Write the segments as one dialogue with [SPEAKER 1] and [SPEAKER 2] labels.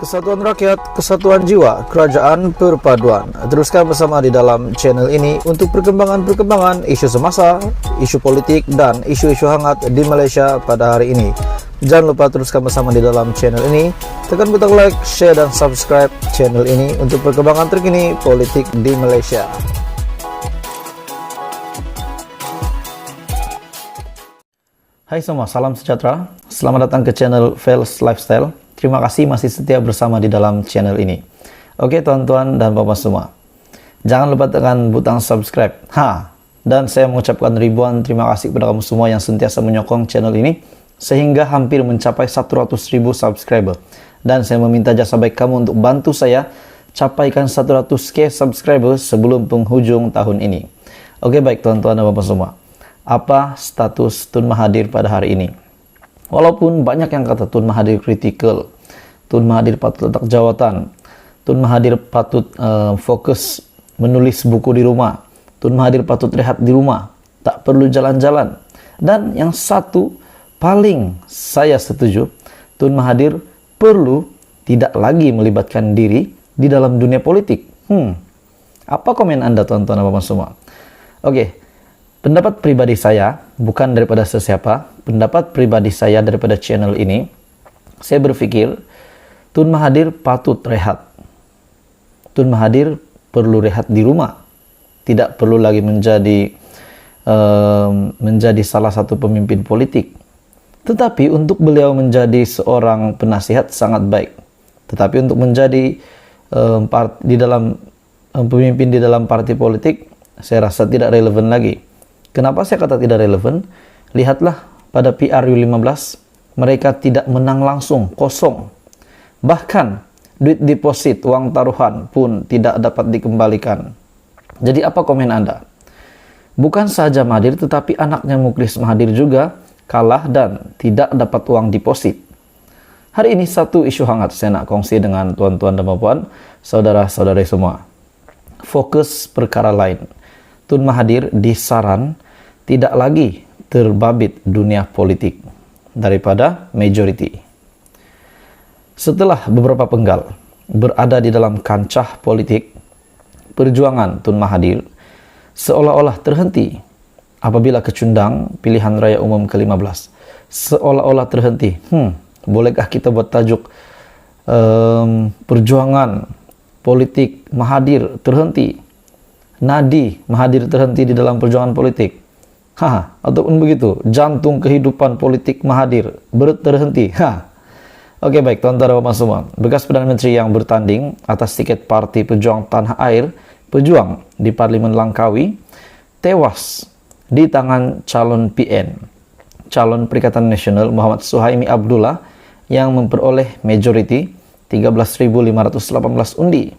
[SPEAKER 1] Kesatuan rakyat, kesatuan jiwa, kerajaan perpaduan. Teruskan bersama di dalam channel ini untuk perkembangan-perkembangan isu semasa, isu politik, dan isu-isu hangat di Malaysia pada hari ini. Jangan lupa teruskan bersama di dalam channel ini. Tekan butang like, share, dan subscribe channel ini untuk perkembangan terkini politik di Malaysia. Hai semua, salam sejahtera. Selamat datang ke channel Fels Lifestyle. Terima kasih masih setia bersama di dalam channel ini. Oke tuan-tuan dan bapak semua, jangan lupa tekan butang subscribe. Dan saya mengucapkan ribuan terima kasih kepada kamu semua yang sentiasa menyokong channel ini sehingga hampir mencapai 100.000 subscriber. Dan saya meminta jasa baik kamu untuk bantu saya capaikan 100k subscriber sebelum penghujung tahun ini. Oke baik tuan-tuan dan bapak semua, apa status Tun Mahathir pada hari ini? Walaupun banyak yang kata Tun Mahathir kritikal, Tun Mahathir patut letak jawatan, Tun Mahathir patut fokus menulis buku di rumah, Tun Mahathir patut rehat di rumah, tak perlu jalan-jalan. Dan yang satu paling saya setuju, Tun Mahathir perlu tidak lagi melibatkan diri di dalam dunia politik. Apa komen Anda tuan-tuan dan bapak semua? Oke. Pendapat pribadi saya, bukan daripada sesiapa, pendapat pribadi saya daripada channel ini, saya berpikir Tun Mahathir patut rehat. Tun Mahathir perlu rehat di rumah. Tidak perlu lagi menjadi salah satu pemimpin politik. Tetapi untuk beliau menjadi seorang penasihat sangat baik. Tetapi untuk menjadi pemimpin di dalam partai politik, saya rasa tidak relevan lagi. Kenapa saya kata tidak relevan? Lihatlah pada PRU15, mereka tidak menang langsung, kosong. Bahkan duit deposit, uang taruhan pun tidak dapat dikembalikan. Jadi apa komen Anda? Bukan saja Mahathir, tetapi anaknya Muklis Mahathir juga kalah dan tidak dapat uang deposit. Hari ini satu isu hangat saya nak kongsi dengan tuan-tuan dan puan, saudara-saudari semua. Fokus perkara lain. Tun Mahathir disaran tidak lagi terbabit dunia politik daripada majority. Setelah beberapa penggal berada di dalam kancah politik, perjuangan Tun Mahathir seolah-olah terhenti apabila kecundang pilihan raya umum ke-15. Seolah-olah terhenti. Bolehkah kita buat tajuk perjuangan politik Mahathir terhenti? Nadi Mahathir terhenti di dalam perjuangan politik. Ataupun begitu, jantung kehidupan politik Mahathir terhenti. Oke baik, tuan-tuan dan bapak semua. Bekas Perdana Menteri yang bertanding atas tiket Parti Pejuang Tanah Air, Pejuang di Parlimen Langkawi, tewas di tangan calon PN, calon Perikatan Nasional Muhammad Suhaimi Abdullah yang memperoleh majority 13.518 undi.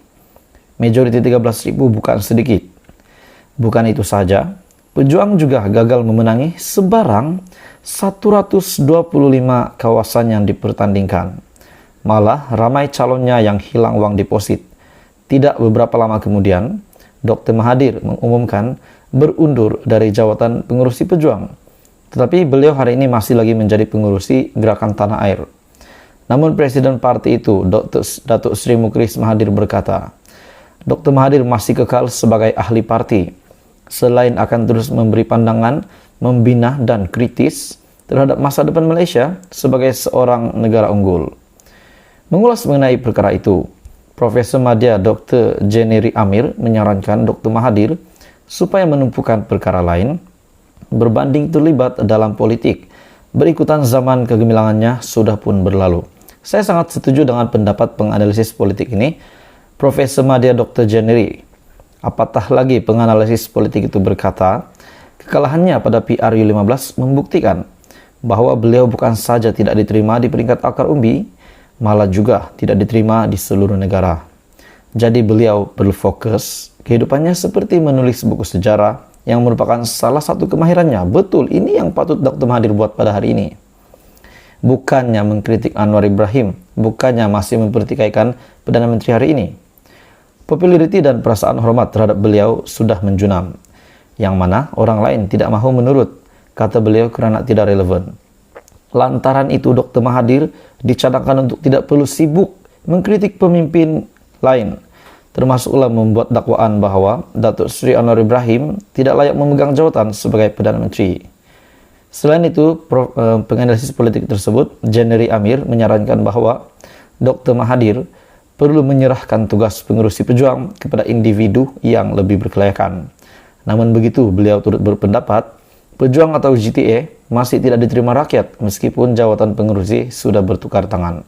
[SPEAKER 1] Majority 13.000 bukan sedikit. Bukan itu saja, Pejuang juga gagal memenangi sebarang 125 kawasan yang dipertandingkan. Malah ramai calonnya yang hilang uang deposit. Tidak beberapa lama kemudian, Dr. Mahathir mengumumkan berundur dari jawatan pengurusi Pejuang. Tetapi beliau hari ini masih lagi menjadi pengurusi Gerakan Tanah Air. Namun Presiden parti itu, Datuk Seri Muklis Mahathir berkata, Dr. Mahathir masih kekal sebagai ahli parti. Selain akan terus memberi pandangan, membina dan kritis terhadap masa depan Malaysia sebagai seorang negara unggul. Mengulas mengenai perkara itu, Profesor Madya Dr. Jeneri Amir menyarankan Dr. Mahathir supaya menumpukan perkara lain berbanding terlibat dalam politik. Berikutan zaman kegemilangannya sudah pun berlalu. Saya sangat setuju dengan pendapat penganalisis politik ini, Profesor Madya Dr. Jeneri. Apatah lagi penganalisis politik itu berkata, kekalahannya pada PRU15 membuktikan bahwa beliau bukan saja tidak diterima di peringkat akar umbi, malah juga tidak diterima di seluruh negara. Jadi beliau perlu fokus kehidupannya seperti menulis buku sejarah yang merupakan salah satu kemahirannya. Betul, ini yang patut Dr. Mahathir buat pada hari ini. Bukannya mengkritik Anwar Ibrahim, bukannya masih mempertikaikan Perdana Menteri hari ini. Populariti dan perasaan hormat terhadap beliau sudah menjunam, yang mana orang lain tidak mahu menurut, kata beliau, kerana tidak relevan. Lantaran itu Dr. Mahathir dicadangkan untuk tidak perlu sibuk mengkritik pemimpin lain, termasuklah membuat dakwaan bahwa Datuk Seri Anwar Ibrahim tidak layak memegang jawatan sebagai Perdana Menteri. Selain itu, penganalisis politik tersebut, Jennery Amir, menyarankan bahwa Dr. Mahathir perlu menyerahkan tugas pengerusi pejuang kepada individu yang lebih berkelayakan. Namun begitu, beliau turut berpendapat, pejuang atau GTA masih tidak diterima rakyat meskipun jawatan pengerusi sudah bertukar tangan.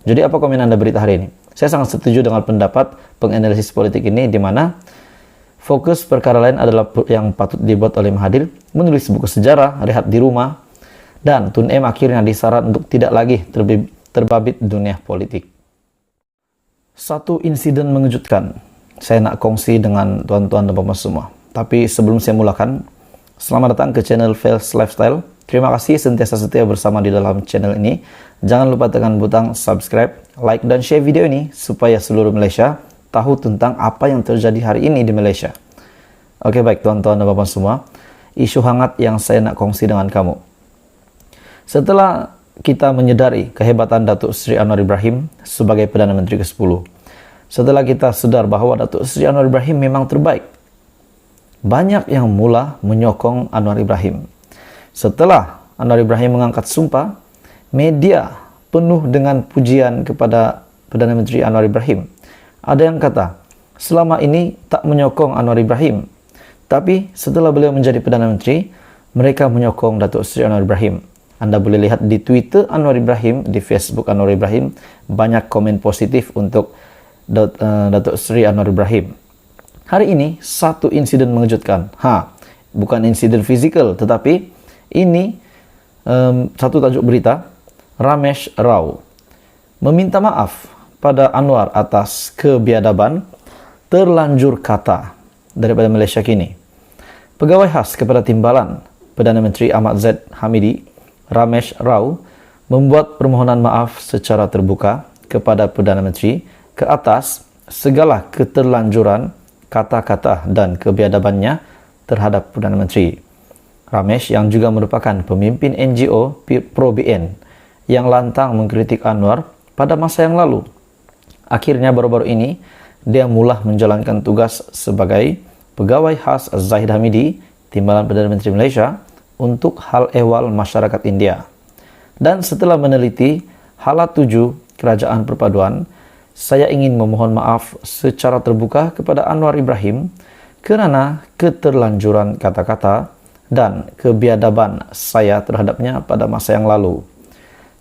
[SPEAKER 1] Jadi apa komen Anda berita hari ini? Saya sangat setuju dengan pendapat penganalisis politik ini, di mana fokus perkara lain adalah yang patut dibuat oleh Mahathir, menulis buku sejarah, rehat di rumah, dan Tun M akhirnya disarat untuk tidak lagi terbabit dunia politik. Satu insiden mengejutkan saya nak kongsi dengan tuan-tuan dan puan semua. Tapi sebelum saya mulakan, selamat datang ke channel Fels Lifestyle. Terima kasih sentiasa setia bersama di dalam channel ini. Jangan lupa tekan butang subscribe, like, dan share video ini supaya seluruh Malaysia tahu tentang apa yang terjadi hari ini di Malaysia. Oke, baik tuan-tuan dan puan semua, isu hangat yang saya nak kongsi dengan kamu. Setelah kita menyadari kehebatan Datuk Seri Anwar Ibrahim sebagai Perdana Menteri ke-10. Setelah kita sedar bahawa Datuk Seri Anwar Ibrahim memang terbaik, banyak yang mula menyokong Anwar Ibrahim. Setelah Anwar Ibrahim mengangkat sumpah, media penuh dengan pujian kepada Perdana Menteri Anwar Ibrahim. Ada yang kata, selama ini tak menyokong Anwar Ibrahim, tapi setelah beliau menjadi Perdana Menteri, mereka menyokong Datuk Seri Anwar Ibrahim. Anda boleh lihat di Twitter Anwar Ibrahim, di Facebook Anwar Ibrahim, banyak komen positif untuk Datuk Seri Anwar Ibrahim. Hari ini, satu insiden mengejutkan. Bukan insiden fizikal, tetapi ini satu tajuk berita, Ramesh Rao meminta maaf pada Anwar atas kebiadaban terlanjur kata daripada Malaysia kini. Pegawai khas Kepala Timbalan Perdana Menteri Ahmad Zaid Hamidi, Ramesh Rao, membuat permohonan maaf secara terbuka kepada Perdana Menteri ke atas segala keterlanjuran kata-kata dan kebiadabannya terhadap Perdana Menteri. Ramesh yang juga merupakan pemimpin NGO Pro-BN yang lantang mengkritik Anwar pada masa yang lalu. Akhirnya baru-baru ini, dia mula menjalankan tugas sebagai pegawai khas Zahid Hamidi, Timbalan Perdana Menteri Malaysia, untuk hal ehwal masyarakat India. Dan setelah meneliti Halat 7 Kerajaan Perpaduan, saya ingin memohon maaf secara terbuka kepada Anwar Ibrahim kerana keterlanjuran kata-kata dan kebiadaban saya terhadapnya pada masa yang lalu.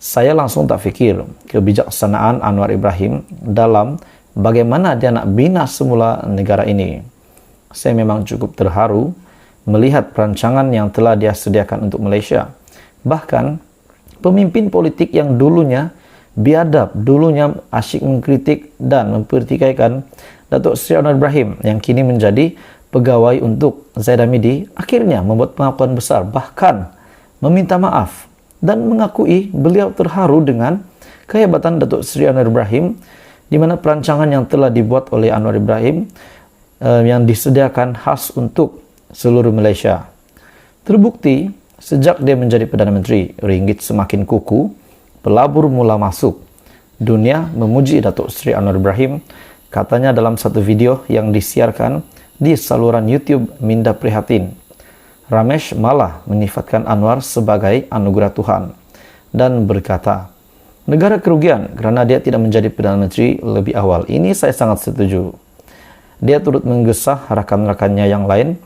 [SPEAKER 1] Saya langsung tak fikir kebijaksanaan Anwar Ibrahim dalam bagaimana dia nak bina semula negara ini. Saya memang cukup terharu melihat perancangan yang telah dia sediakan untuk Malaysia. Bahkan, pemimpin politik yang dulunya biadab, dulunya asyik mengkritik dan mempertikaikan Datuk Seri Anwar Ibrahim yang kini menjadi pegawai untuk Zaid Hamidi, akhirnya membuat pengakuan besar, bahkan meminta maaf dan mengakui beliau terharu dengan kehebatan Datuk Seri Anwar Ibrahim, di mana perancangan yang telah dibuat oleh Anwar Ibrahim yang disediakan khas untuk seluruh Malaysia. Terbukti, sejak dia menjadi Perdana Menteri, ringgit semakin kuku, pelabur mula masuk. Dunia memuji Datuk Seri Anwar Ibrahim, katanya dalam satu video yang disiarkan di saluran YouTube Minda Prihatin. Ramesh malah menyifatkan Anwar sebagai anugerah Tuhan dan berkata, negara kerugian kerana dia tidak menjadi Perdana Menteri lebih awal. Ini saya sangat setuju. Dia turut menggesah rakan-rakannya yang lain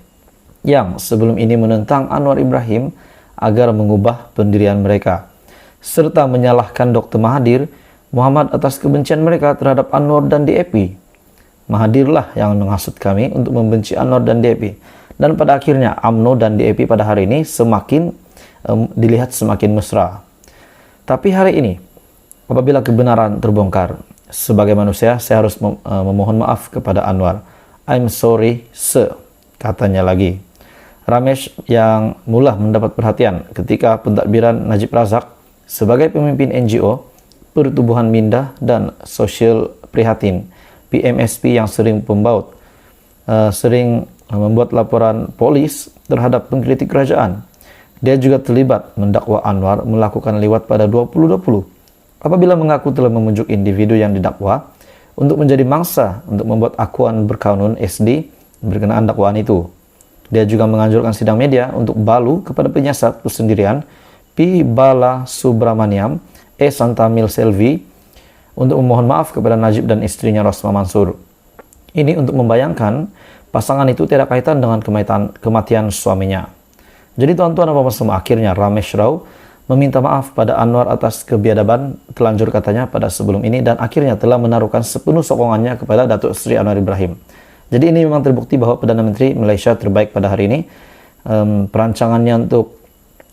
[SPEAKER 1] yang sebelum ini menentang Anwar Ibrahim agar mengubah pendirian mereka, serta menyalahkan Dr. Mahathir Mohamad atas kebencian mereka terhadap Anwar dan DAP. Mahathirlah yang menghasut kami untuk membenci Anwar dan DAP. Dan pada akhirnya UMNO dan DAP pada hari ini semakin dilihat semakin mesra. Tapi hari ini, apabila kebenaran terbongkar, sebagai manusia saya harus memohon maaf kepada Anwar. I'm sorry, sir, katanya lagi. Ramesh yang mula mendapat perhatian ketika pentadbiran Najib Razak sebagai pemimpin NGO Pertubuhan Minda dan Sosial Prihatin PMSP yang sering membuat laporan polis terhadap pengkritik kerajaan. Dia juga terlibat mendakwa Anwar melakukan liwat pada 2020. apabila mengaku telah memujuk individu yang didakwa untuk menjadi mangsa untuk membuat akuan berkanun SD berkenaan dakwaan itu. Dia juga menganjurkan sidang media untuk Balu kepada penyiasat persendirian P. Bala Subramaniam E. Santamil Selvi untuk memohon maaf kepada Najib dan istrinya Rosma Mansur. Ini untuk membayangkan pasangan itu tidak kaitan dengan kematian suaminya. Jadi tuan-tuan dan puan semua, akhirnya Ramesh Rao meminta maaf pada Anwar atas kebiadaban telanjur katanya pada sebelum ini, dan akhirnya telah menaruhkan sepenuh sokongannya kepada Datuk Seri Anwar Ibrahim. Jadi ini memang terbukti bahwa Perdana Menteri Malaysia terbaik pada hari ini. Perancangannya untuk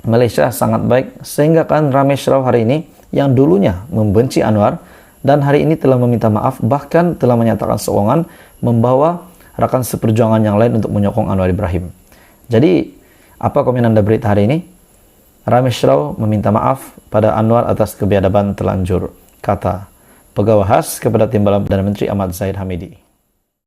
[SPEAKER 1] Malaysia sangat baik, sehingga kan Ramesh Rao hari ini yang dulunya membenci Anwar dan hari ini telah meminta maaf, bahkan telah menyatakan sokongan membawa rakan seperjuangan yang lain untuk menyokong Anwar Ibrahim. Jadi apa komen Anda berita hari ini? Ramesh Rao meminta maaf pada Anwar atas kebiadaban telanjur, kata pegawai khas kepada Timbalan Perdana Menteri Ahmad Zahid Hamidi.